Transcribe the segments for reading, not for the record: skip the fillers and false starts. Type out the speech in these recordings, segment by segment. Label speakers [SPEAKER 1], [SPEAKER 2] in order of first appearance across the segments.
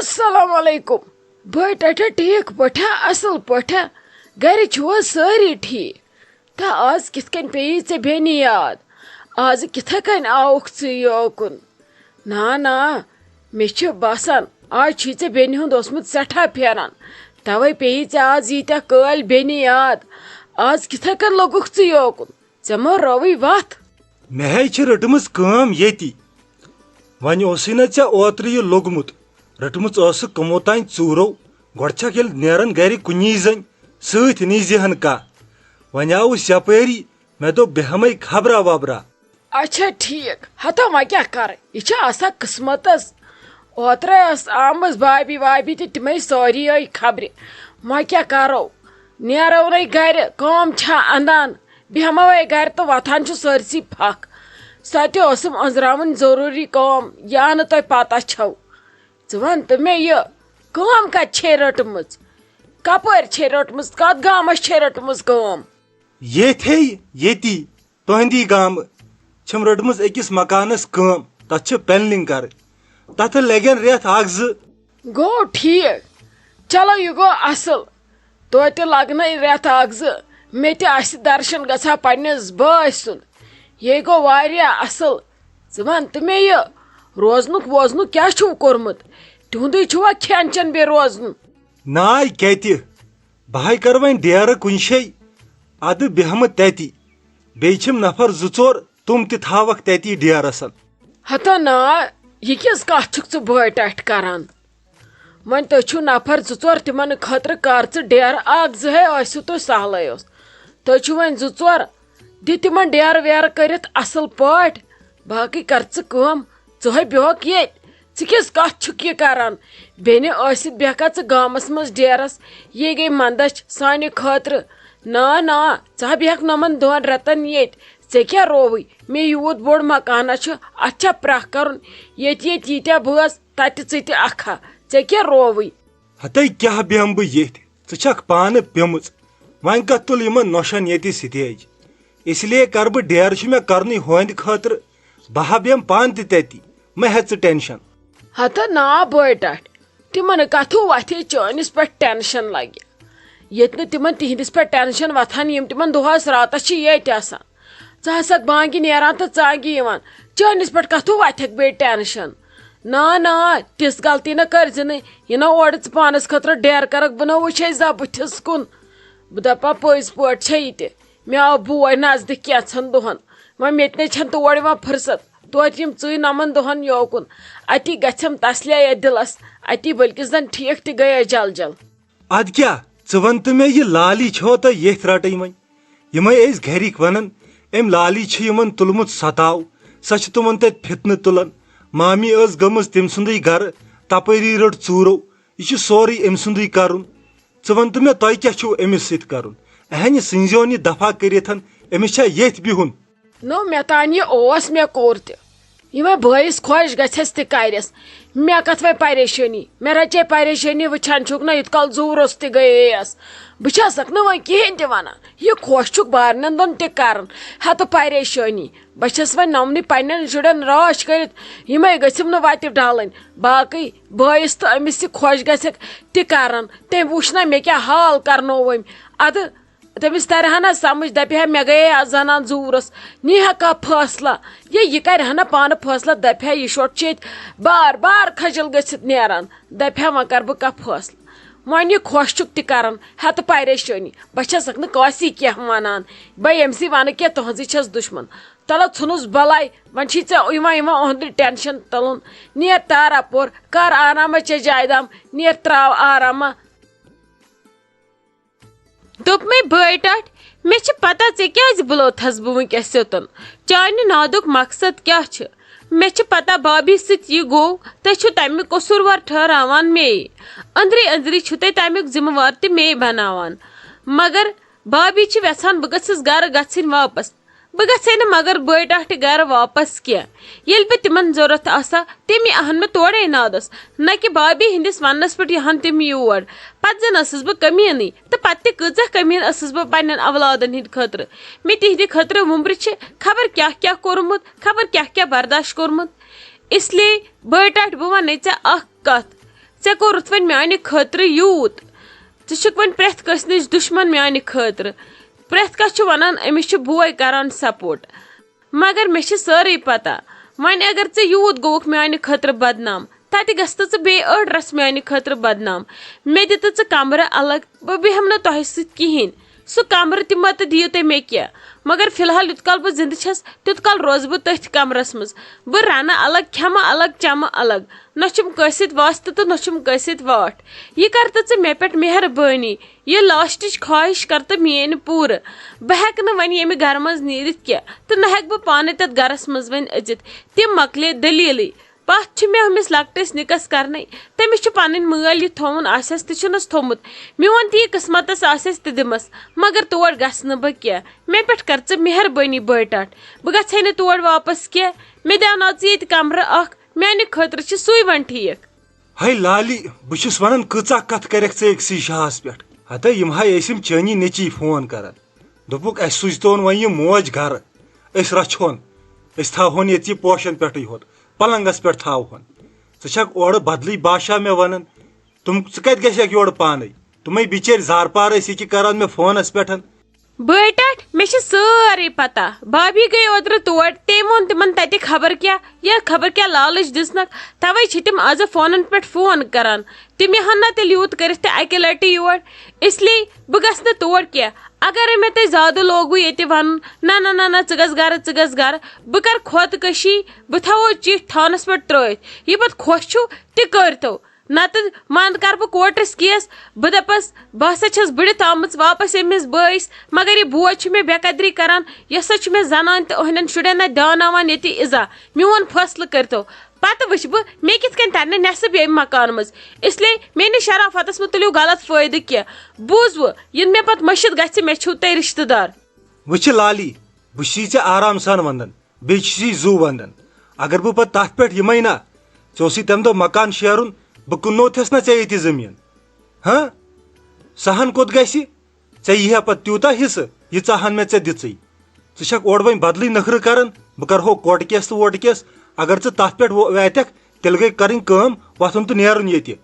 [SPEAKER 1] السلام علیکم بھائی ٹاٹا ٹھیک پٹھا اصل پٹھا گھر چھو ساری ٹھیک تا آز کت کن پی ژے بیٚنہِ یاد آز کتھے کن آوُکھ ژٕ یوکُن نا مےٚ چھُ باسان آز چھی ژےٚ بیٚنہِ ہُنٛد اوسمُت سٮ۪ٹھاہ پھیران توے پیٚیی ژےٚ آز ییٖتیٛاہ کٲلۍ بیٚنہِ یاد آز کتھے کن لوٚگُکھ ژٕ یوکُن ژےٚ ما رٲوٕے وتھ
[SPEAKER 2] مےٚ ہے چھِ رٔٹمٕژ کٲم ییٚتی وۄنۍ اوسُے نہ ژےٚ اوترٕ یہِ لوٚگمُت رٔٹمٕژ ٲسٕکھ کٕمو تانۍ ژوٗرو گۄڈٕ چھکھ ییٚلہِ نیران گرِ کُنی زٔنۍ سۭتۍ نیٖزِہن کانٛہہ وۄنۍ آوُس یپٲری مےٚ دوٚپ بیٚہمَے خبرا وبرا
[SPEAKER 1] اچھا ٹھیک ہتا وۄنۍ کیٛاہ کرٕ یہِ چھِ آسان قٕسمتس اوترے ٲس آمٕژ بھابی وابی تہٕ تِمے سٲری آے خبرِ وۄنۍ کیٛاہ کرو نیرو نَے گرِ کٲم چھا اندان بیٚہموے گرِ تہٕ وۄتھان چھُ سٲرسٕے پھکھ سۄ تہِ ٲسٕم أنٛزراوٕنۍ ضروٗری کٲم یا نہٕ تۄہہِ پتہ چھو ژٕ وَن تہٕ مےٚ یہِ کٲم کتہِ چھے رٔٹمٕژ کپٲرۍ چھے رٔٹمٕژ کتھ گامس چھے رٔٹمٕژ کٲم
[SPEAKER 2] ییٚتی تُہنٛدی گامہٕ چھم رٔٹمٕژ أکِس مکانس کٲم تتھ چھِ پینلنگ کرٕنۍ تتھ لگن رٮ۪تھ اکھ زٕ
[SPEAKER 1] گوٚو ٹھیک چلو یہِ گوٚو اصل توتہِ لگنَے رٮ۪تھ اکھ زٕ مےٚ تہِ آسہِ درشن گژھان پننِس بٲے سُنٛد یے گوٚو واریاہ اصل ژٕ ون تہٕ مےٚ یہِ روزنُک ووزنُک کیٛاہ چھُو کوٚرمُت تِہُنٛدُے چھُوا کھٮ۪ن چٮ۪ن بیٚیہِ روزنُن
[SPEAKER 2] ناے کتہِ بہٕ ہے کرٕ وۄنۍ ڈیرٕ کُنہِ جایہِ ادٕ بیٚہمہٕ تتی بیٚیہِ چھِم نفر زٕ ژور تِم تہِ تھاوکھ تتی ڈیرس
[SPEAKER 1] ہتا نا یہِ کِژھ کتھ چھُکھ ژٕ بٲے ٹاٹھۍ کران وۄنۍ تُہۍ چھِو نفر زٕ ژور تِمن خٲطرٕ کر ژٕ ڈیرٕ اکھ زٕ ہے ٲسِو تُہۍ سہلٕے اوس تُہۍ چھِو وۄنۍ زٕ ژور دِ تِمن ڈیرٕ ویرٕ کٔرِتھ اصل پٲٹھۍ باقٕے کر ژٕ کٲم ژٕ ہے بیٚہکھ ییٚتہِ ژٕ کِژھ کتھ چھُکھ یہِ کران بیٚنہِ ٲسِتھ بیٚہکھا ژٕ گامس منٛز ڈیرس یہِ گٔے منٛدچھ سانہِ خٲطرٕ نا ژٕ ہا بیٚہکھ نۄمن 2 رٮ۪تن ییٚتہِ ژےٚ کیٛاہ رووٕے مےٚ یوٗت بوٚڑ مکانا چھُ اتھ چھا پرٛکھ کرُن ییٚتہِ ییٖتیٛاہ بٲژ تتہِ ژٕ تہِ اکھا ژےٚ کیٛاہ رووٕے
[SPEAKER 2] ہتے کیٛاہ بیٚہمہٕ بہٕ ییٚتھۍ ژٕ چھکھ پانہٕ پیٚمٕژ وۄنۍ کتھ تُل یِمن نۄشن ییٚتہِ سِتیج اس لیے کر بہٕ ڈیرٕ چھُ مےٚ کرنُے ہُہنٛدِ خٲطرٕ بہٕ ہا بیٚہمہٕ پانہٕ تہِ تتی مہ ہےٚ ژٕ ٹینشن
[SPEAKER 1] ہتا نا بٲے ٹاٹھۍ تِمن کتھو وتھے چٲنِس پٮ۪ٹھ ٹینشن لگہِ ییٚتہِ نہٕ تِمن تِہنٛدِس پٮ۪ٹھ ٹینشن وتھان یِم تِمن دۄہس راتس چھِ ییٚتہِ آسان ژٕ ہسا بانگہِ نیران تہٕ ژانگہِ یِوان چٲنِس پٮ۪ٹھ کتھو وتھٮ۪کھ بیٚیہِ ٹینشن نا تِژھ غلطی نہٕ کٔرزِ نہٕ یہِ نہ اورٕ ژٕ پانس خٲطرٕ ڈیرٕ کرکھ بہٕ نہ وٕچھے زا بٕتھِس کُن بہٕ دپا پٔزۍ پٲٹھۍ چھے یہِ تہِ مےٚ آو بوے نزدیٖک کینٛژھن دۄہن وۄنۍ مےٚ تہِ نَے چھنہٕ تور یِوان فرست توتہِ یِم 9 دۄہن یوکُن اتی گژھٮ۪م تسلیا یتھ دِلس اتی بٔلکہِ زن ٹھیٖک تہِ گٔیے جل
[SPEAKER 2] ادٕ کیٛاہ ژٕ ون تہٕ مےٚ یہِ لالی چھو تۄہہِ ییٚتھۍ رٹٕنۍ وۄنۍ یِمے ٲسۍ گرِکۍ ونان أمۍ لالی چھِ یِمن تُلمُت ستاو سۄ چھِ تِمن تتہِ فِتنہٕ تُلان مامی ٲس گٔمٕژ تٔمۍ سُنٛدٕے گرٕ تپٲری رٔٹ ژوٗرو یہِ چھُ سورُے أمۍ سُنٛدٕے کرُن ژٕ ون تہٕ مےٚ تۄہہِ کیٛاہ چھُو أمِس سۭتۍ کرُن اہنہِ سٕنٛزیون یہِ دفا کٔرِتھ أمِس چھا ییٚتھۍ بِہُن
[SPEAKER 1] نو مےٚ تانۍ یہِ اوس مےٚ کوٚر تہِ یہِ وۄنۍ بٲیِس خۄش گژھٮ۪س تہِ کرٮ۪س مےٚ کتھ وۄنۍ پریشٲنی مےٚ رچے پریشٲنی وٕچھان چھُکھ نہ یُتھ کال زوٗرس تہِ گٔیس بہٕ چھسکھ نہٕ وۄنۍ کہیٖنۍ تہِ ونان یہِ خۄش چھُکھ بارنٮ۪ن دۄن تہِ کران ہتہٕ پریشٲنی بہٕ چھس وۄنۍ نومنٕے پننٮ۪ن شُرٮ۪ن راچھ کٔرِتھ یِمے گٔژھِم نہٕ وتہِ ڈالٕنۍ باقٕے بٲیِس تہٕ أمِس یہِ خۄش گژھٮ۪کھ تہِ کران تٔمۍ وٕچھ نہ مےٚ کیٛاہ حال کرنووُم ادٕ تٔمِس ترِ ہا نہ سمجھ دپہِ ہا مےٚ گٔیے آز زنان زوٗرس نی ہا کانٛہہ فٲصلہ یہِ کرِ ہا نہ پانہٕ فٲصلہ دپہِ ہا یہِ شوٹ چھُ ییٚتہِ بار بار کھجل گٔژھِتھ نیران دپہِ ہا وۄنۍ کرٕ بہٕ کانٛہہ فٲصلہٕ وۄنۍ یہِ خۄش چھُکھ تہِ کران ہتہٕ پریشٲنی بہٕ چھسکھ نہٕ کٲنٛسی کینٛہہ ونان بہٕ ییٚمسٕے ونہٕ کینٛہہ تُہنٛزٕے چھس دُشمن تلو ژھٕنُس بلاے وۄنۍ چھی ژےٚ یِوان اُہُنٛدُے ٹینشن تُلُن نیر تارا پوٚر کر آراما چے جایدام نیر تراو آراما
[SPEAKER 3] دوٚپ مے بٲے ٹاٹھۍ مےٚ چھِ پتہ ژےٚ کیٛازِ بُلوتھس بہٕ وٕنکیٚس سیوٚتُن چانہِ نادُک مقصد کیٛاہ چھُ مےٚ چھِ پتہ بھابی سۭتۍ یہِ گوٚو تُہۍ چھِو تمیُک قصوٗروار ٹھہراوان میے أنٛدری أنٛدری چھِو تُہۍ تمیُک ذِمہٕ وار تہِ میے بناوان مگر بھابی چھِ یژھان بہٕ گٔژھٕس گرٕ گژھٕنۍ واپس بہٕ گژھے نہٕ مگر بٲے ٹاٹھہِ گرٕ واپس کینٛہہ ییٚلہِ بہٕ تِمن ضوٚرتھ آسا تِم یِہن مےٚ تورے نادس نہ کہِ بھابی ہٕنٛدِس وننس پٮ۪ٹھ یِہن تِم یور پتہٕ زن ٲسٕس بہٕ کٔمیٖنٕے تہٕ پتہٕ تہِ کۭژاہ کٔمیٖن ٲسٕس بہٕ پننٮ۪ن اولادن ہٕنٛدِ خٲطرٕ مےٚ تِہنٛدِ خٲطرٕ وُمبرِ چھِ خبر کیٛاہ کیٛاہ کوٚرمُت خبر کیٛاہ کیٛاہ برداشت کوٚرمُت اس لیے بٲے ٹاٹھۍ بہٕ ونے ژےٚ اکھ کتھ ژےٚ کوٚرُتھ وۄنۍ میانہِ خٲطرٕ یوٗت ژٕ چھُکھ وۄنۍ پرٛٮ۪تھ کٲنٛسہِ نِش دُشمن میانہِ خٲطرٕ پرٛٮ۪تھ کانٛہہ چھُ ونان أمِس چھُ بوے کران سپورٹ مگر مےٚ چھِ سٲرٕے پتہ وۄنۍ اگر ژٕ یوٗت گوٚوُکھ میانہِ خٲطرٕ بدنام تتہِ گژھتہٕ ژٕ بیٚیہِ أڑ رژھ میانہِ خٲطرٕ بدنام مےٚ دِتہٕ ژٕ کمرٕ الگ بہٕ بیٚہمہٕ نہٕ تۄہہِ سۭتۍ کہیٖنۍ سُہ کمرٕ تہِ مہ تہٕ دِیِو تُہۍ مےٚ کینٛہہ مگر فی الحال یوٗت کال بہٕ زندٕ چھس تیوٗت کال روزٕ بہٕ تٔتھۍ کمرس منٛز بہٕ رنہٕ الگ کھٮ۪مہٕ الگ چمہٕ الگ نہ چھُم کٲنٛسہِ سۭتۍ واسطہٕ تہٕ نہ چھُم کٲنٛسہِ سۭتۍ واٹھ یہِ کر تہٕ ژٕ مےٚ پٮ۪ٹھ مہربٲنی یہِ لاسٹٕچ خواہش کر تہٕ میٲنۍ پوٗرٕ بہٕ ہٮ۪کہٕ نہٕ وۄنۍ ییٚمہِ گرٕ منٛز نیٖرِتھ کینٛہہ تہٕ نہ ہٮ۪کہٕ بہٕ پانے تتھ گرس منٛز وۄنۍ أژِتھ تِم مۄکلے دٔلیٖلٕے پتھ چھُ مےٚ أمِس لۄکٹِس نِکس کرنے تٔمِس چھُ پنٕنۍ مٲلۍ یہِ تھومُت آسٮ۪س تہِ چھُنس تھومُت میون تہِ یہِ قٕسمتس آسٮ۪س تہِ دِمس مگر تور گژھٕ نہٕ بہٕ کینٛہہ مےٚ پٮ۪ٹھ کر ژٕ مہربٲنی بٲے ٹاٹھ بہٕ گژھے نہٕ تور واپس کینٛہہ مےٚ دیٛاوناو ژٕ ییٚتہِ کمرٕ اکھ میانہِ خٲطرٕ چھُ سُے وۄنۍ ٹھیٖک
[SPEAKER 2] ہے لالی بہٕ چھُس ونان کۭژاہ کتھ کرکھ ژٕ أکسٕے شاہس پٮ۪ٹھ ہتا یِم ہا ٲسۍ یِم چٲنی نیٚچی فون کران دوٚپُکھ اسہِ سوٗزتون وۄنۍ یہِ موج گرٕ أسۍ رچھہون أسۍ تھاوہون ییٚتہِ یہِ پوشن پٮ۪ٹھٕے ہوت پلنگس پٮ۪ٹھ تھاوہون ژٕ چھکھ اورٕ بدلٕے بادشاہ مےٚ ونان ژٕ کتہِ گژھکھ یورٕ پانے تِمے بِچٲرۍ زارپار ٲسۍ ییٚکہِ کران مےٚ فونس پٮ۪ٹھ
[SPEAKER 3] بٲے ٹاٹھ مےٚ چھِ سٲرٕے پتہ بھابھی گٔے اوترٕ تور تٔمۍ ووٚن تِمن تتہِ خبر کیٛاہ یا خبر کیٛاہ لالٕچ دِژنکھ توے چھِ تِم آزٕ فونن پٮ۪ٹھ فون کران تِم یِہن نہ تیٚلہِ یوٗت کٔرِتھ تہِ اکہِ لٹہِ یور اس لیے بہٕ گژھٕ نہٕ تور کینٛہہ اگرے مےٚ تۄہہِ زیادٕ لوگوٕ ییٚتہِ ونُن نہ نہ نہ نہ ژٕ گژھ گرٕ ژٕ گژھ گرٕ بہٕ کرٕ خۄدکٔشی بہٕ تھاوو چِٹھۍ تھانس پٮ۪ٹھ ترٲیِتھ یہِ پتہٕ خۄش چھُو تہِ کٔرۍتو نتہٕ منٛد کرٕ بہٕ کوٹس کیس بہٕ دپس بہٕ ہسا چھس بٔڑِتھ آمٕژ واپس أمِس بٲیِس مگر یہِ بوے چھُ مےٚ بے قدری کران یہِ ہسا چھُ مےٚ زنان تہٕ أہنٛدٮ۪ن شُرٮ۪ن اتھِ دیٛاناوان ییٚتہِ عزا میون فٲصلہٕ کٔرۍتو پتہٕ وٕچھِ بہٕ مےٚ کِتھ کٔنۍ ترنہٕ نٮ۪صٕب ییٚمہِ مکان منٛز اس لیے میٲنِس شرافَتس مہ تُلِو غلط فٲیدٕ کینٛہہ بوٗزوٕ ییٚلہِ مےٚ پتہٕ مٔشِد گژھِ مےٚ چھُو تۄہہِ رشتہٕ دار
[SPEAKER 2] وٕچھِ لالی بہٕ چھُسی ژےٚ آرام سان ونان بیٚیہِ چھُسی زوٗ ونان اگر بہٕ پتہٕ تتھ پٮ۪ٹھ یِمے نا ژےٚ اوسُے تمہِ دۄہ مکان شیرُن بہٕ کٕننوتھس نا ژےٚ ییٚتہِ زٔمیٖن ہاں سۄ ہن کوٚت گژھِ ژےٚ یی ہا پتہٕ تیوٗتاہ حصہٕ ییٖژاہ ہن مےٚ ژےٚ دِژٕے ژٕ چھکھ اورٕ وۄنۍ بدلٕے نخرٕ کران بہٕ کرہو کوٹہٕ کیس تہٕ ووٹہٕ کیس اگر ژٕ تتھ پٮ۪ٹھ واتکھ تیٚلہِ گٔے کرٕنۍ کٲم وۄتھُن تہٕ نیرُن ییٚتہِ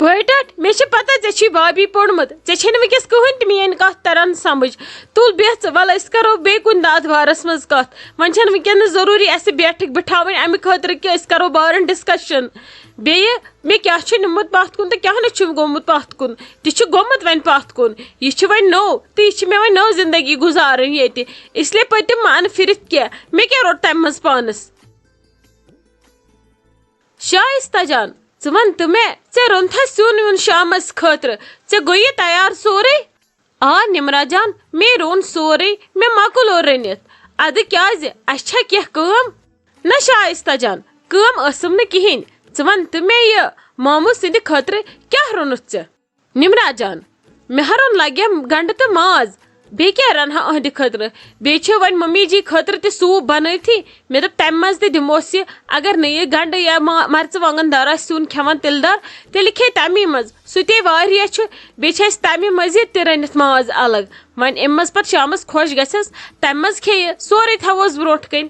[SPEAKER 3] بٲے ٹاٹھ مےٚ چھِ پتہ ژےٚ چھُے بھابھی پوٚرمُت ژےٚ چھے نہٕ وٕنکیٚس کٕہٕنۍ تہِ میٲنۍ کتھ تران سمجھ تُل بیٚہہ ژٕ وَلہٕ أسۍ کرو بیٚیہِ کُنہِ دۄہ اتھ بارس منٛز کتھ وۄنۍ چھنہٕ وٕنکیٚنس ضروٗری اسہِ بیٹھٕکۍ بٹھاوٕنۍ امہِ خٲطرٕ کہِ أسۍ کرو بارن ڈسکشن بیٚیہِ مےٚ کیٛاہ چھُ نِمُت پتھ کُن تہٕ کیٛاہ نہٕ چھُم گوٚمُت پتھ کُن تہِ چھُ گوٚمُت وۄنۍ پتھ کُن یہِ چھُ وۄنۍ نوٚو تہٕ یہِ چھِ مےٚ وۄنۍ نٔو زندگی گُزارٕنۍ ییٚتہِ اس لیے پٔتِم مہ انہٕ پھرِتھ کینٛہہ مےٚ کیٛاہ روٚٹ تمہِ منٛز پانس شائستہ جان ژٕ وَن تہٕ مےٚ ژےٚ روٚنتھا سیُن ویُن شامس خٲطرٕ ژےٚ گوٚو یہِ تیار سورُے آ نِمرا جان مے روٚن سورُے مےٚ مۄکلو رٔنِتھ ادٕ کیٛازِ اسہِ چھا کینٛہہ کٲم نہ شائستہ جان کٲم ٲسٕم نہٕ کِہینۍ ژٕ وَن تہٕ مےٚ یہِ ماموٗ سٕنٛدِ خٲطرٕ کیٛاہ روٚنُتھ ژےٚ نِمرا جان مےٚ ہا روٚن لگیا گنڈٕ تہٕ ماز بیٚیہِ کیٛاہ رنہٕ ہا أہنٛدِ خٲطرٕ بیٚیہِ چھِ وۄنۍ ممی جی خٲطرٕ تہِ سوٗپ بنٲیتھٕے مےٚ دوٚپ تمہِ منٛز تہِ دِموس یہِ اگر نہٕ یہِ گنڈٕ یا مرژٕوانٛگن دار آسہِ سیُن کھٮ۪وان تِلہٕ دار تیٚلہِ کھیٚیہِ تمی منٛز سُہ تے واریاہ چھُ بیٚیہِ چھِ اَسہِ تمہِ مٔزیٖد تہِ رٔنِتھ ماز الگ وۄنۍ اَمہِ منٛز پتہٕ شامس خۄش گژھٮ۪س تمہِ منٛز کھیٚیہِ سورُے تھاوہوس برونٛٹھ کَنۍ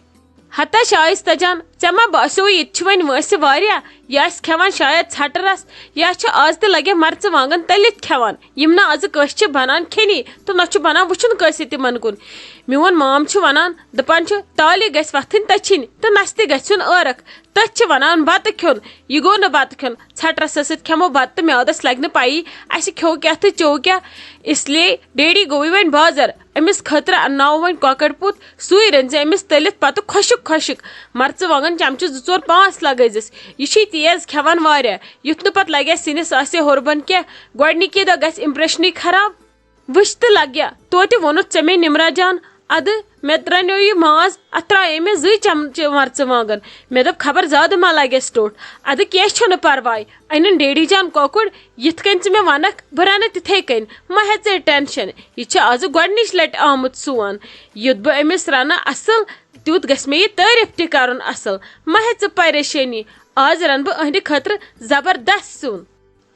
[SPEAKER 3] ہتا شائستہ جان ژےٚ ما باسیو ییٚتہِ چھِ وۄنۍ وٲنٛسہِ واریاہ یہِ آسہِ کھٮ۪وان شاید ژھٹہٕ رس یا چھِ آز تہِ لگیا مرژٕوانٛگن تٔلِتھ کھٮ۪وان یِم نہٕ آزٕ کٲنٛسہِ چھِ بنان کھٮ۪نی تہٕ نہ چھُ بنان وٕچھُن کٲنٛسہِ تِمن کُن میون مام چھُ ونان دپان چھُ تالہِ گژھِ وتھٕنۍ تٔچھِنۍ تہٕ نستہِ گژھُن ٲرکھ تٔتھۍ چھِ ونان بتہٕ کھیوٚن یہِ گوٚو نہٕ بتہٕ کھیوٚن ژھٹہٕ رسس سۭتۍ کھٮ۪مو بتہٕ تہٕ میادس لگہِ نہٕ پایی اسہِ کھیوٚو کیٛاہ تہٕ چیوٚو کیٛاہ اس لیے ڈیڈی گوٚوٕے وۄنۍ بازر أمِس خٲطرٕ انناوو وۄنۍ کۄکر پوٗت سُے رٔنۍ زِ أمِس تٔلِتھ پتہٕ خۄشک خۄشک مرژٕوانٛگن چمچہٕ 2-4-5 لگٲیزِس یہِ چھِ تیز کھٮ۪وان واریاہ یُتھ نہٕ پتہٕ لگیا سِنِس آسہِ ہوربن کینٛہہ گۄڈنِکی دۄہ گژھِ امپریشنٕے خراب وٕچھ تہٕ لگیا توتہِ ووٚنُتھ ژےٚ مےٚ نِمرا جان ادٕ مےٚ رنیو یہِ ماز اتھ ترٛایے مےٚ 2 چمچہٕ مرژٕوانٛگن مےٚ دوٚپ خبر زیادٕ ما لگٮ۪س ٹوٹھ ادٕ کینٛہہ چھُنہٕ پرواے أنِن ڈیڈی جان کۄکُر یِتھ کٔنۍ ژٕ مےٚ ونکھ بہٕ رنہٕ تِتھے کٔنۍ مہ ہےٚ ژٕ ٹینشن یہِ چھُ آزٕ گۄڈنِچ لٹہِ آمُت سون یُتھ بہٕ أمِس رنہٕ اصل تیُتھ گژھِ مےٚ یہِ تعریف تہِ کرُن اصل مہ ہےٚ ژٕ پریشٲنی آز رنہٕ بہٕ أہنٛدِ خٲطرٕ زبردست سیُن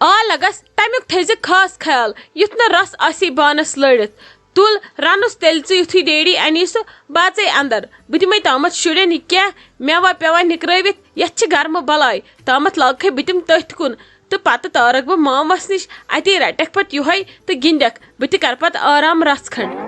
[SPEAKER 3] آ لگس تمیُک تھٲیزِ خاص خیال یُتھ نہٕ رس آسی بانس لٔڑِتھ تُل رنُس تیٚلہِ ژٕ یُتھُے ڈیڈی اَنی سُہ بہٕ اژے اندر بہٕ دِمے تامتھ شُرٮ۪ن یہِ کینٛہہ میوا پیوا نِکرٲوِتھ یتھ چھِ گرمہٕ بلاے تامتھ لاگکھے بہٕ تِم تٔتھۍ کُن تو پتہٕ تارک بہٕ مامس نش اتی رٹکھ پتہٕ یہے تو گندکھ بہٕ تہِ کر پتہٕ آرام رژھ کھنڈ